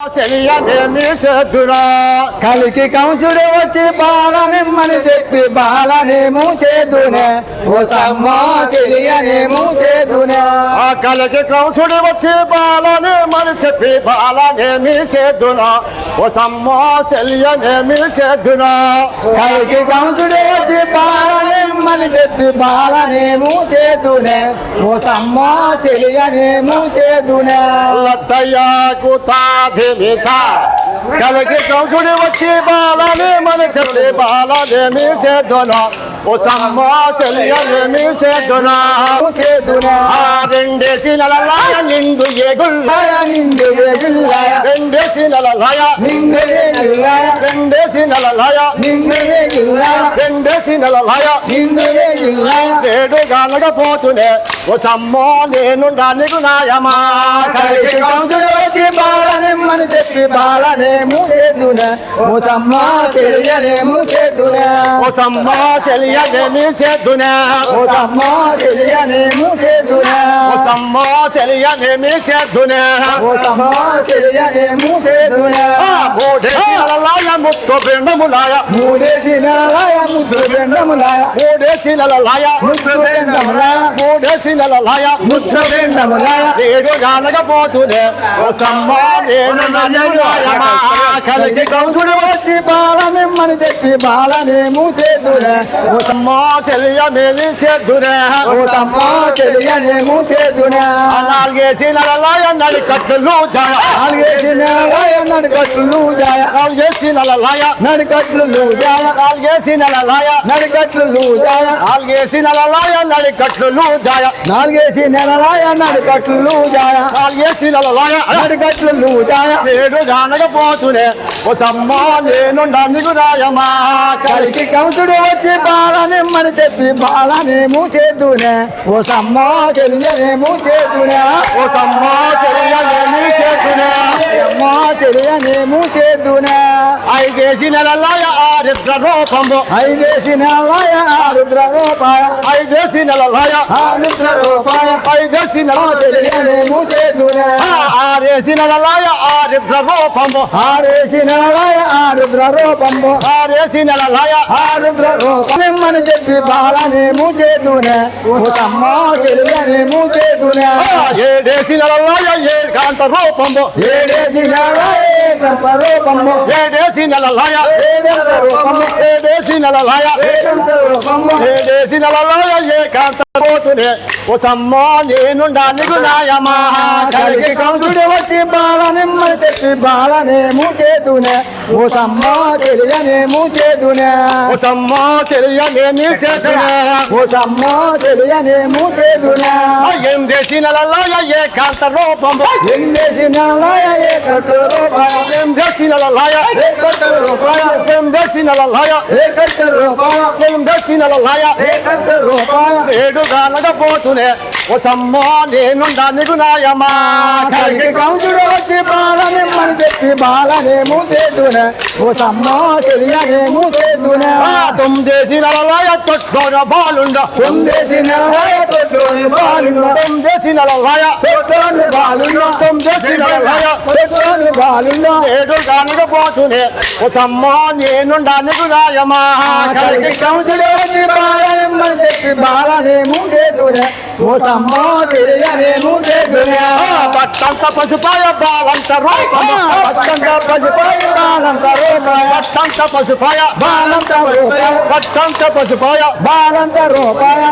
చెలియనేమి చేద్దునా కలికి కంసుడు వచ్చి బాలనిమ్మని చెప్పి బాలనేమో చేదునే ఓ సమ్మ తెలియనేమో చేదునే. ఆ కలికి కంసుడు వచ్చి బాలనేమని చెప్పి బాలనేమి చేద్దునా ఓ సమ్మ చెలియనేమి చేద్దునా. కలికి కంసుడు వచ్చి బాలనిమ్మని చెప్పి బాలనేమో చేదునే ఓ సమ్మ తెలియనేమో చేదునే. లత్తయ్యకు తాధిమిత కలికి కంసుడు వచ్చి బాలనేమని చెప్పి బాలనేమి చేద్దునా ఓ సమ్మ చెలియనేమి చేద్దునా. రెండేసి నెలలాయ నిండు ఏగుల్లాయ నిండు ఏగుల్లాయ రెండేసి నెలలాయ నిండు ఏగుల్లాయ రెండేసి నెలలాయ నిండు ఏగుల్లాయ రెండేసి నెలలాయ నిండు ఏగుల్లాయ. ఏడు గనకపోతూనే ఓ సమ్మో నేను నీకు నాయమా. కలికి కంసుడు వచ్చి బాలనేమని చెప్పి బాలనేమో చేదునే ఓ సమ్మ తెలియనేమో చేదునే ఓ సమ్మ చెలియనేమి చేద్దునే ఓ సమ్మ తెలియనేమో చేదునే ఓ సమ్మ చెలియనేమి చేద్దునే. ఓ సమ్మ తెలియనేమో చేదునే. మూడేసి నెలలాయ ముత్తు పిండములాయ మూడేసి నెలలాయ ముద్దు బెండములాయ మూడేసి నెలలాయ ముద్దు బెండములాయ మూడేసి నెలలాయ ముద్దు బెండములాయ. ఏడు గనకపోతూనే ఓ సమ్మ నేను నీకు నాయమా. కలికి కంసుడు వచ్చి బాలనేమని చెప్పి బాలనేమో చేదునే ఓ సమ్మ చెలియనేమి చేద్దునే. ఓ సమ్మ తెలియనేమో చేదునే. నాలుగేసి నెలలాయ నడికట్లు జాయ నాలుగేసి నెలలాయ నడికట్లు జాయ నాలుగేసి నెలలాయ నడికట్లు జాయ నాలుగేసి నెలలాయ నడికట్లు జాయ నాలుగేసి నెలలాయ నడికట్లు జాయ నాలుగేసి నెలలాయ నడికట్లు జాయ నాలుగేసి నెలలాయ నడికట్లు జాయ. ఏడు జానకపోతూనే ఓ సమ్మ నేను నీకు రాయమా. కలికి కంసుడు వచ్చి బాలనేమని చెప్పి బాలనేమో చేదునే ఓ సమ్మ తెలియనేమో చేదునే ఓ సమ్మ చెలియనేమి చేతునే. అమ్మ తెలియనేమో చేదునే. ఐదేసి నెలలాయ ఆరిద్ర రూపంబు ఐదేసి నెలలాయ ఆరుద్ర రూపాయ ఐదేసి నెలలాయ ఆరుద్ర రూపాయ ఐదేసి నెల తెలియనేమో చేదునే. ఆరేసి నెలలాయ ఆరిద్ర రూపంబు ఆరేసి నెలలాయ ఆరుద్ర రూపంబు ఆరేసి నెలలాయ ఆరుద్ర రూపమని చెప్పి బాలనేమో చేదునే ఓ సమ్మ తెలియనేమో చేదునే. ఏడేసి నెలలాయ ఏకాంత రూపంబు ఏడేసి నెలలాయ ఏకంత రూపంబు ఏడేసి నెలలాయ ఏకంత రూపంబు ఏడేసి నెలలాయ ఏకంత రూపంబు ఏడేసి నెలలాయ ఏకాంత పోతునే ఓ సమ్మ నేను నీకు నాయమా. కలికి కంసుడు వచ్చి బాలనేమని చెప్పి బాలనేమో చేదునే ఓ సమ్మ తెలియనేమో చేదునే ఓ సమ్మ చెలియనేమి చేతునే. ఓ సమ్మ తెలియనేమో చేదునే. ఎనిమిదేసి నెలలాయ ఏకాంత రూపంబు ఎన్నేసి నెలలాయ ఏకంత రూపాయ ఎనిమిదేసి నెలలాయ ఏకంత రూపాయ ఎనిమిదేసి నెలలాయ ఏకంత రూపాయ ఎనిమిదేసి నెలలాయ ఏకంత రూపాయ. ఏడు గనకపోతూనే ఓ సమ్మ నేను నీకు నాయమా. కలికి కంసుడు వచ్చి బాలనేమని చెప్పి బాలనేమో చేదునే ఓ సమ్మ తెలియనేమో చేదునే. తొమ్మిదేసి నెలలాయ తొట్టున బాలుండ తొమ్మిదేసి నెలలాయ తొట్టుని బాలుండ తొమ్మిదేసి నెలలాయ తొట్టుని బాలుండ తొమ్మిదేసి నెలలాయ తొట్టుని బాలుండ. ఏడు గనకపోతూనే ఓ సమ్మ నేను నీకు నాయమా. కలికి కంసుడు వచ్చి బాలనేమని చెప్పి బాలనేమో చేదునే ఓ సమ్మ తెలియనేమో చేదునే. పట్టంత పసుపాయ బాలంత రూపము పట్టంత పసిపాయ బాలంత రూపాయ పట్టంత పసుపాయ బాలంత రూపాయ పట్టంత పసుపాయ బాలంత రూపాయ.